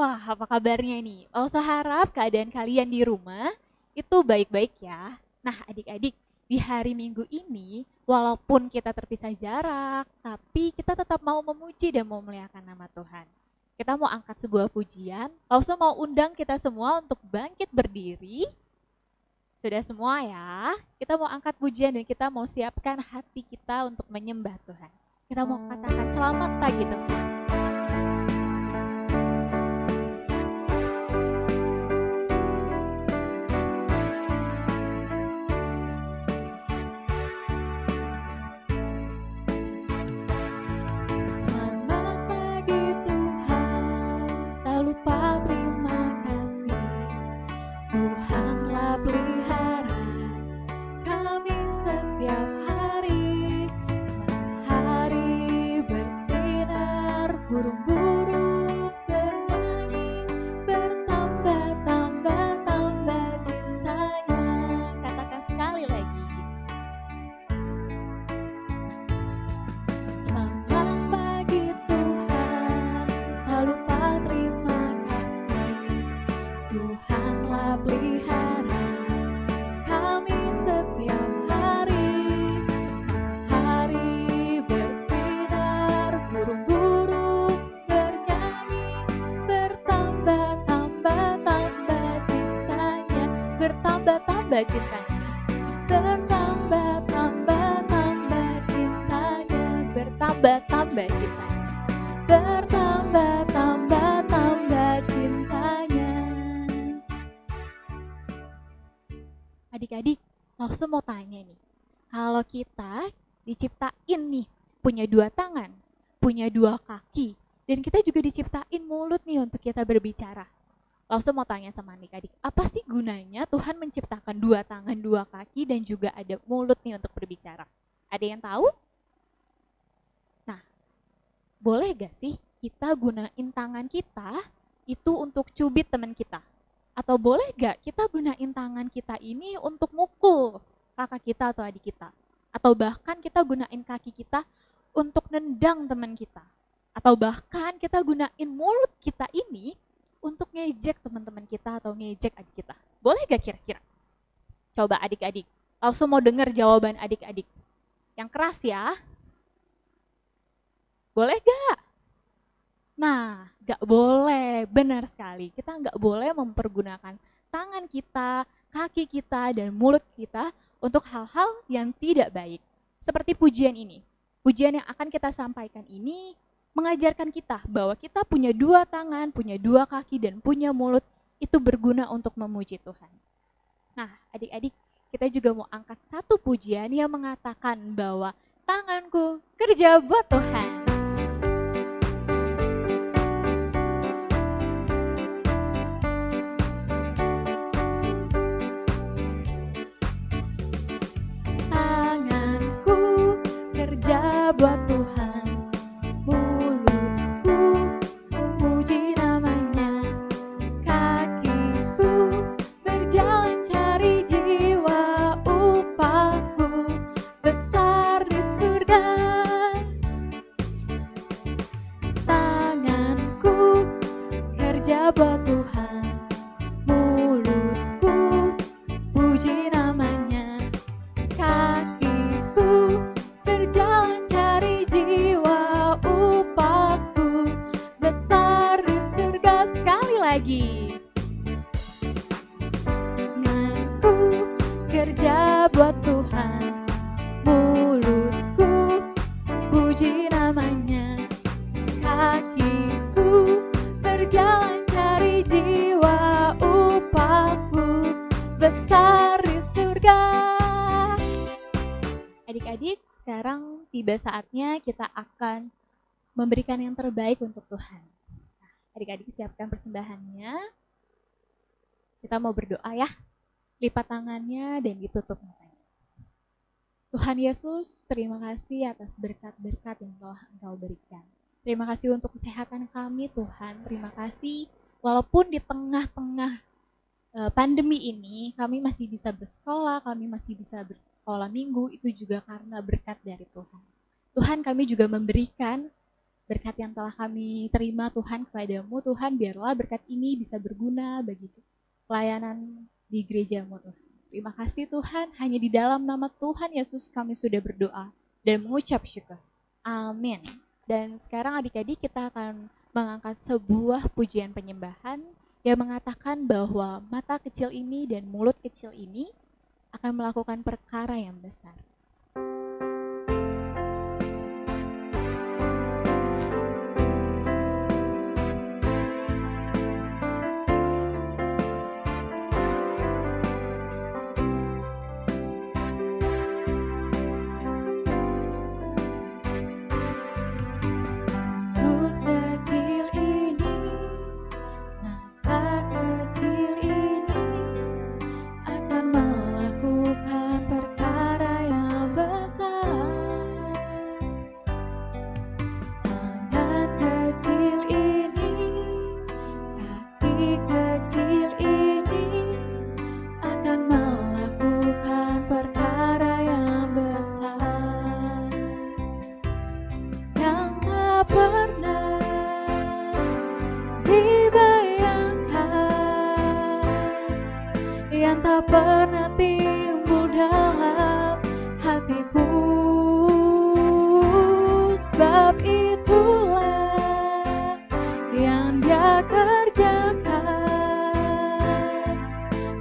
Wah, apa kabarnya nih? Saya harap keadaan kalian di rumah itu baik-baik ya. Nah, adik-adik, di hari Minggu ini, walaupun kita terpisah jarak, tapi kita tetap mau memuji dan mau memuliakan nama Tuhan. Kita mau angkat sebuah pujian, langsung mau undang kita semua untuk bangkit berdiri. Sudah semua ya? Kita mau angkat pujian dan kita mau siapkan hati kita untuk menyembah Tuhan. Kita mau katakan selamat pagi Tuhan. Selamat pagi Tuhan, tak lupa terima kasih. Tuhanlah pelihara kami setiap hari. Matahari bersinar, burung-burung bernyanyi, bertambah-tambah cintanya. Katakan sekali lagi. Selamat pagi Tuhan, tak lupa terima kasih. Tuhanlah pelihara kami setiap hari. Matahari bersinar, burung-burung bernyanyi, bertambah-tambah cintanya, bertambah-tambah cintanya, bertambah-tambah cintanya, bertambah-tambah cintanya, bertambah-tambah cintanya. Adik-adik, langsung mau tanya nih, kalau kita diciptain nih, punya dua tangan, punya dua kaki, dan kita juga diciptain mulut nih untuk kita berbicara. Langsung mau tanya sama adik-adik, apa sih gunanya Tuhan menciptakan dua tangan, dua kaki, dan juga ada mulut nih untuk berbicara? Ada yang tahu? Nah, boleh gak sih kita gunain tangan kita itu untuk cubit teman kita? Atau boleh gak kita gunain tangan kita ini untuk mukul kakak kita atau adik kita? Atau bahkan kita gunain kaki kita untuk nendang teman kita? Atau bahkan kita gunain mulut kita ini untuk ngejek teman-teman kita atau ngejek adik kita? Boleh gak kira-kira? Coba adik-adik, langsung mau dengar jawaban adik-adik. Yang keras ya. Boleh gak? Nah, gak boleh, benar sekali. Kita gak boleh mempergunakan tangan kita, kaki kita, dan mulut kita untuk hal-hal yang tidak baik. Seperti pujian ini. Pujian yang akan kita sampaikan ini mengajarkan kita bahwa kita punya dua tangan, punya dua kaki, dan punya mulut itu berguna untuk memuji Tuhan. Nah, adik-adik, kita juga mau angkat satu pujian yang mengatakan bahwa tanganku kerja buat Tuhan. Kerja buat Tuhan, mulutku memuji namanya, kakiku berjalan cari jiwa, upahku besar di surga. Tanganku kerja buat Tuhan, mulutku puji namanya, kakiku berjalan cari jiwa, upahku besar di surga. Sekali lagi. Tanganku kerja buat Tuhan, mulutku puji namanya, kakiku berjalan cari jiwa, upahku besar di surga. Adik-adik, sekarang tiba saatnya kita akan memberikan yang terbaik untuk Tuhan. Nah, adik-adik siapkan persembahannya. Kita mau berdoa ya. Lipat tangannya dan ditutup matanya. Tuhan Yesus, terima kasih atas berkat-berkat yang telah Engkau berikan. Terima kasih untuk kesehatan kami Tuhan. Terima kasih walaupun di tengah-tengah pandemi ini kami masih bisa bersekolah, kami masih bisa bersekolah minggu, itu juga karena berkat dari Tuhan. Tuhan, kami juga memberikan berkat yang telah kami terima Tuhan kepadamu. Tuhan, biarlah berkat ini bisa berguna bagi pelayanan di gerejamu Tuhan. Terima kasih Tuhan, hanya di dalam nama Tuhan Yesus kami sudah berdoa dan mengucap syukur. Amin. Dan sekarang adik-adik kita akan mengangkat sebuah pujian penyembahan yang mengatakan bahwa mata kecil ini dan mulut kecil ini akan melakukan perkara yang besar.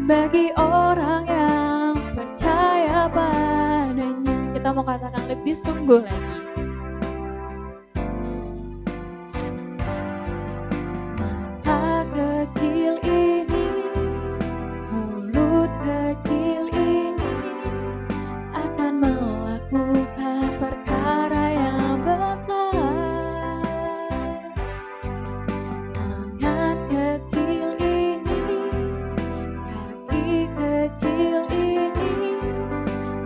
Bagi orang yang percaya padanya, kita mau katakan lebih sungguh lagi. Mata kecil ini, mulut kecil ini akan melakukan perkara yang besar. Tangan kecil kecil ini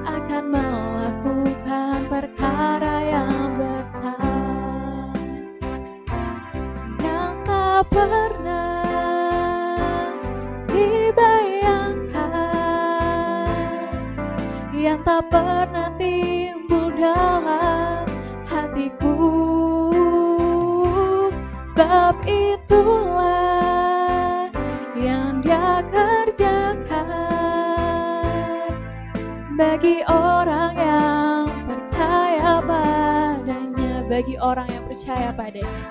akan melakukan perkara yang besar yang tak pernah dibayangkan, yang tak pernah timbul dalam hatiku. Sebab itulah yang Dia kerjakan bagi orang yang percaya padanya, bagi orang yang percaya padanya,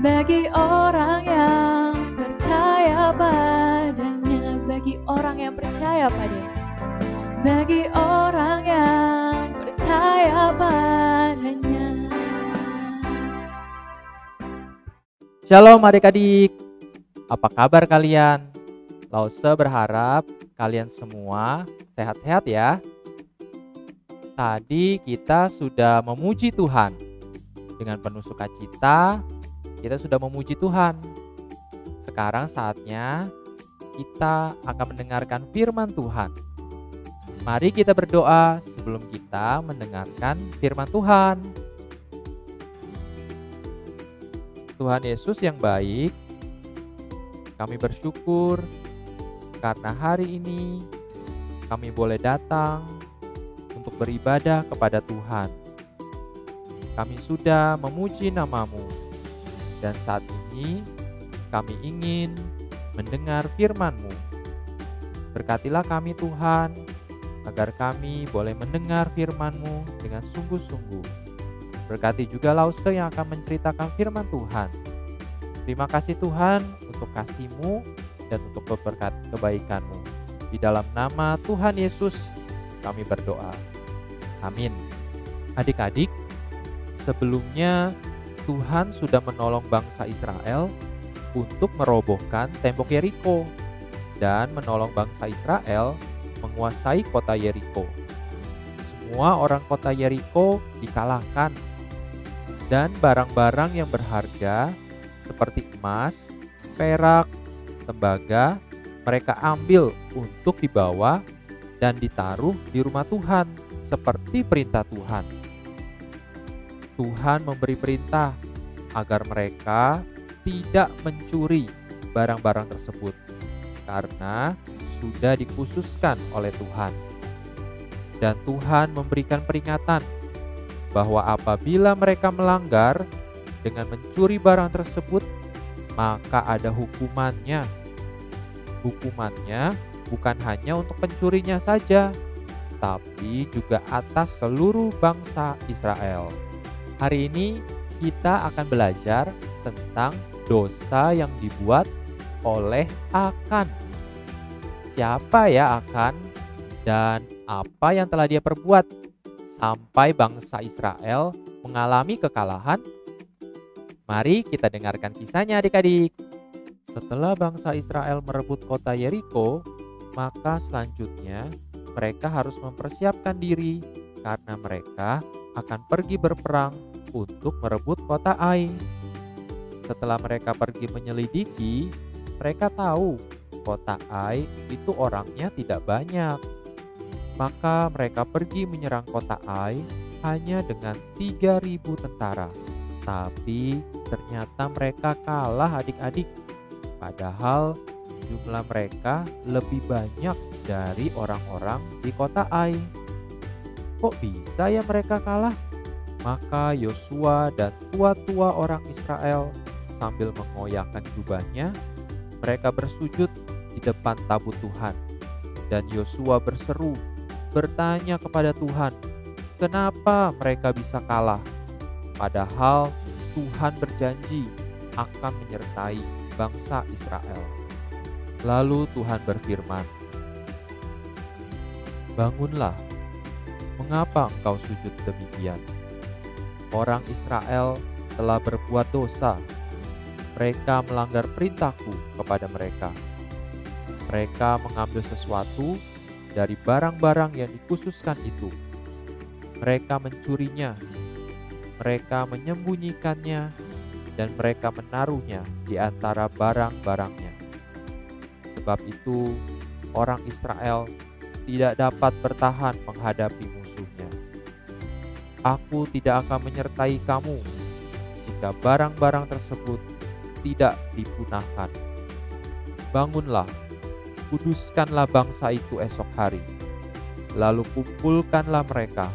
bagi orang yang percaya padanya, bagi orang yang percaya padanya, bagi orang yang percaya padanya. Shalom adik-adik, apa kabar kalian? Lause berharap kalian semua sehat-sehat ya. Tadi kita sudah memuji Tuhan. Dengan penuh sukacita, kita sudah memuji Tuhan. Sekarang saatnya kita akan mendengarkan firman Tuhan. Mari kita berdoa sebelum kita mendengarkan firman Tuhan. Tuhan Yesus yang baik, kami bersyukur karena hari ini kami boleh datang untuk beribadah kepada Tuhan. Kami sudah memuji nama-Mu, dan saat ini kami ingin mendengar firman-Mu. Berkatilah kami Tuhan, agar kami boleh mendengar firman-Mu dengan sungguh-sungguh. Berkati juga Lause yang akan menceritakan firman Tuhan. Terima kasih Tuhan untuk kasih-Mu dan untuk berkat kebaikan-Mu. Di dalam nama Tuhan Yesus kami berdoa. Amin. Adik-adik, sebelumnya Tuhan sudah menolong bangsa Israel untuk merobohkan tembok Yeriko dan menolong bangsa Israel menguasai kota Yeriko. Semua orang kota Yeriko dikalahkan, dan barang-barang yang berharga seperti emas, perak, tembaga mereka ambil untuk dibawa dan ditaruh di rumah Tuhan seperti perintah Tuhan. Tuhan memberi perintah agar mereka tidak mencuri barang-barang tersebut karena sudah dikhususkan oleh Tuhan. Dan Tuhan memberikan peringatan bahwa apabila mereka melanggar dengan mencuri barang tersebut, maka ada hukumannya. Hukumannya bukan hanya untuk pencurinya saja, tapi juga atas seluruh bangsa Israel. Hari ini kita akan belajar tentang dosa yang dibuat oleh Akan. Siapa ya Akan dan apa yang telah dia perbuat sampai bangsa Israel mengalami kekalahan? Mari kita dengarkan kisahnya adik-adik. Setelah bangsa Israel merebut kota Yeriko, maka selanjutnya mereka harus mempersiapkan diri karena mereka akan pergi berperang untuk merebut kota Ai. Setelah mereka pergi menyelidiki, mereka tahu kota Ai itu orangnya tidak banyak. Maka mereka pergi menyerang kota Ai hanya dengan 3.000 tentara. Tapi ternyata mereka kalah adik-adik. Padahal jumlah mereka lebih banyak dari orang-orang di kota Ai. Kok bisa ya mereka kalah? Maka Yosua dan tua-tua orang Israel sambil mengoyakkan jubahnya, mereka bersujud di depan tabut Tuhan. Dan Yosua berseru, bertanya kepada Tuhan, kenapa mereka bisa kalah? Padahal Tuhan berjanji akan menyertai bangsa Israel. Lalu Tuhan berfirman, bangunlah, mengapa engkau sujud demikian? Orang Israel telah berbuat dosa. Mereka melanggar perintahku kepada mereka. Mereka mengambil sesuatu dari barang-barang yang dikhususkan itu. Mereka mencurinya. Mereka menyembunyikannya dan mereka menaruhnya di antara barang-barangnya. Sebab itu, orang Israel tidak dapat bertahan menghadapi musuhnya. Aku tidak akan menyertai kamu jika barang-barang tersebut tidak dipunahkan. Bangunlah, kuduskanlah bangsa itu esok hari, lalu kumpulkanlah mereka.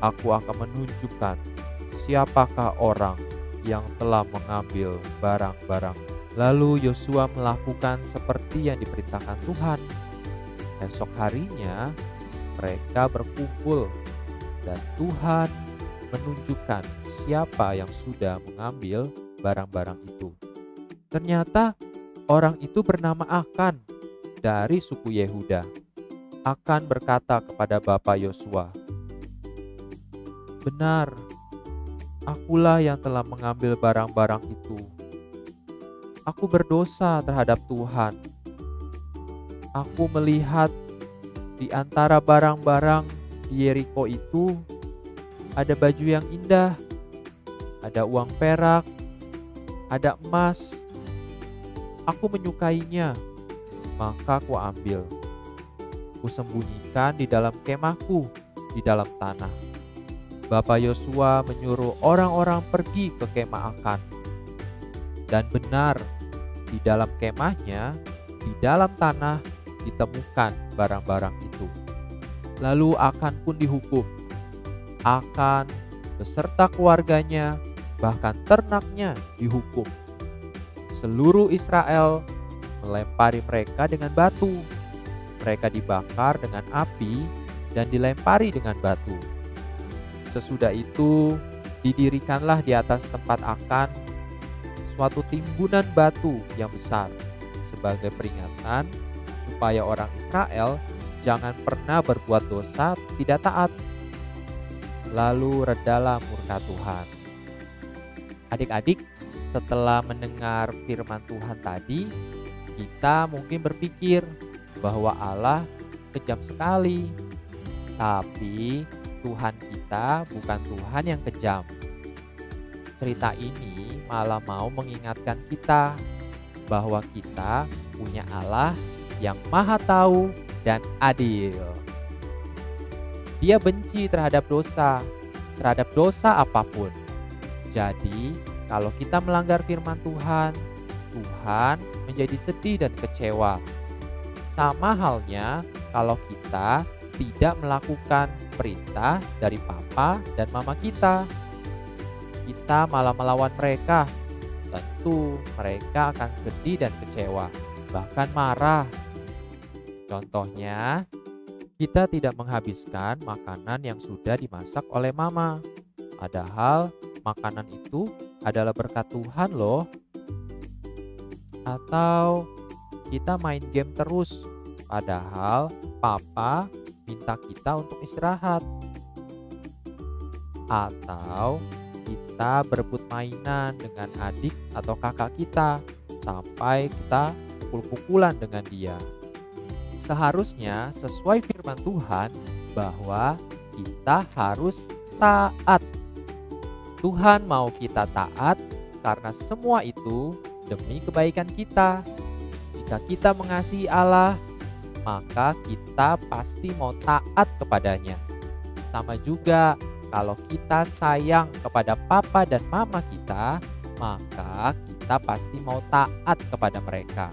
Aku akan menunjukkan siapakah orang yang telah mengambil barang-barang. Lalu Yosua melakukan seperti yang diperintahkan Tuhan. Esok harinya mereka berkumpul dan Tuhan menunjukkan siapa yang sudah mengambil barang-barang itu. Ternyata orang itu bernama Akan dari suku Yehuda. Akan berkata kepada bapa Yosua, benar, akulah yang telah mengambil barang-barang itu. Aku berdosa terhadap Tuhan. Aku melihat di antara barang-barang di Yeriko itu ada baju yang indah, ada uang perak, ada emas. Aku menyukainya, maka aku ambil. Kusembunyikan di dalam kemahku, di dalam tanah. Bapa Yosua menyuruh orang-orang pergi ke kemah Akan. Dan benar, di dalam kemahnya, di dalam tanah ditemukan barang-barang itu. Lalu Akan pun dihukum. Akan beserta keluarganya, bahkan ternaknya dihukum. Seluruh Israel melempari mereka dengan batu. Mereka dibakar dengan api dan dilempari dengan batu. Sesudah itu, didirikanlah di atas tempat Akan suatu timbunan batu yang besar sebagai peringatan supaya orang Israel jangan pernah berbuat dosa tidak taat. Lalu redalah murka Tuhan. Adik-adik, setelah mendengar firman Tuhan tadi, kita mungkin berpikir bahwa Allah kejam sekali. Tapi Tuhan kita bukan Tuhan yang kejam. Cerita ini malah mau mengingatkan kita bahwa kita punya Allah yang Maha Tahu dan adil. Dia benci terhadap dosa apapun. Jadi, kalau kita melanggar firman Tuhan, Tuhan menjadi sedih dan kecewa. Sama halnya kalau kita tidak melakukan perintah dari papa dan mama kita. kita malah melawan mereka, tentu mereka akan sedih dan kecewa, bahkan marah. Contohnya, kita tidak menghabiskan makanan yang sudah dimasak oleh mama. Padahal makanan itu adalah berkat Tuhan loh. Atau kita main game terus, padahal papa minta kita untuk istirahat. Atau kita berebut mainan dengan adik atau kakak kita sampai kita pukul-pukulan dengan dia. Seharusnya sesuai firman Tuhan bahwa kita harus taat. Tuhan mau kita taat karena semua itu demi kebaikan kita. Jika kita mengasihi Allah, maka kita pasti mau taat kepadanya. Sama juga kalau kita sayang kepada papa dan mama kita, maka kita pasti mau taat kepada mereka.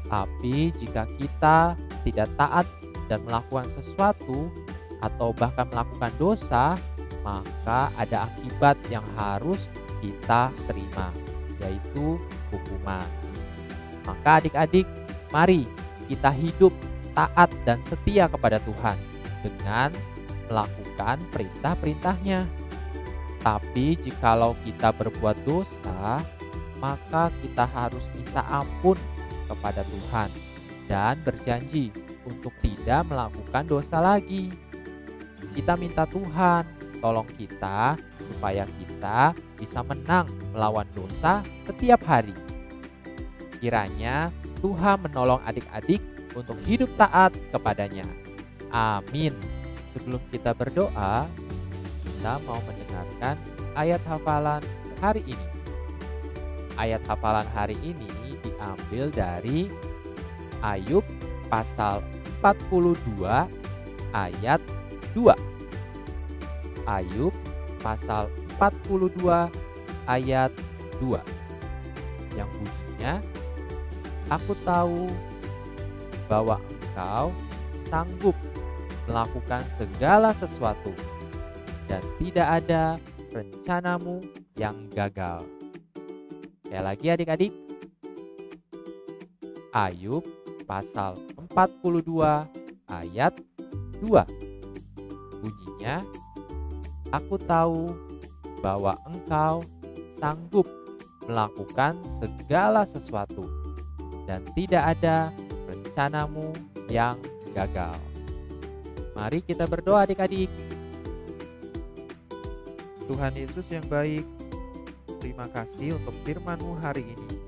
Tapi jika kita tidak taat dan melakukan sesuatu atau bahkan melakukan dosa, maka ada akibat yang harus kita terima, yaitu hukuman. Maka adik-adik, mari kita hidup taat dan setia kepada Tuhan dengan melakukan perintah-perintahnya. Tapi jikalau kita berbuat dosa, maka kita harus minta ampun kepada Tuhan dan berjanji untuk tidak melakukan dosa lagi. Kita minta Tuhan tolong kita supaya kita bisa menang melawan dosa setiap hari. Kiranya Tuhan menolong adik-adik untuk hidup taat kepadanya. Amin. Sebelum kita berdoa, kita mau mendengarkan ayat hafalan hari ini. Ayat hafalan hari ini diambil dari Ayub pasal 42 ayat 2. Ayub pasal 42 ayat 2 yang bunyinya, aku tahu bahwa engkau sanggup melakukan segala sesuatu dan tidak ada rencanamu yang gagal. Sekali lagi adik-adik, Ayub pasal 42 ayat 2. Bunyinya, aku tahu bahwa engkau sanggup melakukan segala sesuatu dan tidak ada rencanamu yang gagal. Mari kita berdoa adik-adik. Tuhan Yesus yang baik, terima kasih untuk firman-Mu hari ini.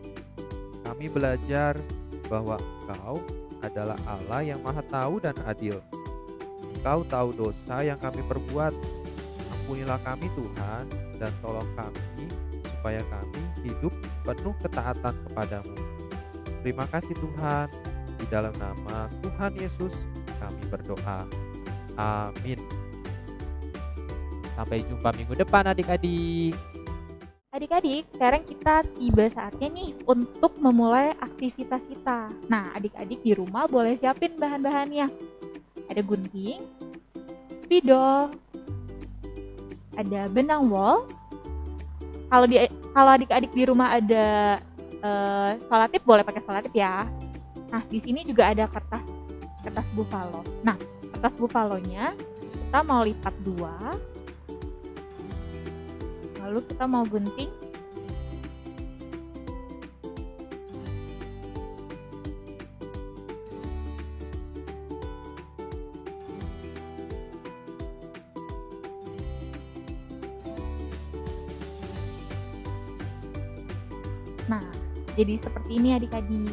Kami belajar bahwa Engkau adalah Allah yang Maha Tahu dan Adil. Engkau tahu dosa yang kami perbuat. Ampunilah kami Tuhan, dan tolong kami supaya kami hidup penuh ketaatan kepadamu. Terima kasih Tuhan, di dalam nama Tuhan Yesus kami berdoa. Amin. Sampai jumpa minggu depan adik-adik. Adik-adik, sekarang kita tiba saatnya nih untuk memulai aktivitas kita. Nah, adik-adik di rumah boleh siapin bahan-bahannya. Ada gunting, spidol, ada benang wol. Kalau adik-adik di rumah ada selotip, boleh pakai selotip ya. Nah, di sini juga ada kertas buffalo. Nah, kertas buffalonya kita mau lipat 2. Lalu kita mau gunting. Nah, jadi seperti ini adik-adik.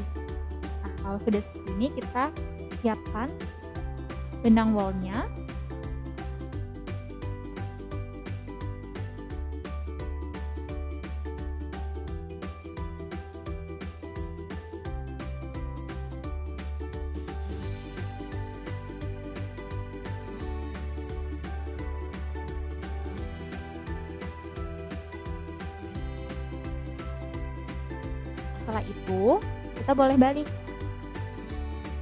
Nah, kalau sudah seperti ini, kita siapkan benang wolnya. Setelah itu, kita boleh balik.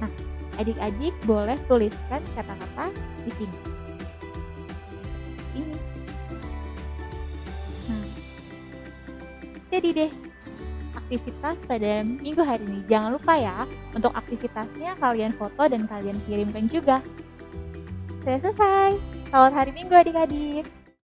Nah, adik-adik boleh tuliskan kata-kata di sini. Ini. Nah, jadi deh aktivitas pada minggu hari ini. Jangan lupa ya, untuk aktivitasnya kalian foto dan kalian kirimkan juga. Saya selesai. Selamat hari Minggu adik-adik.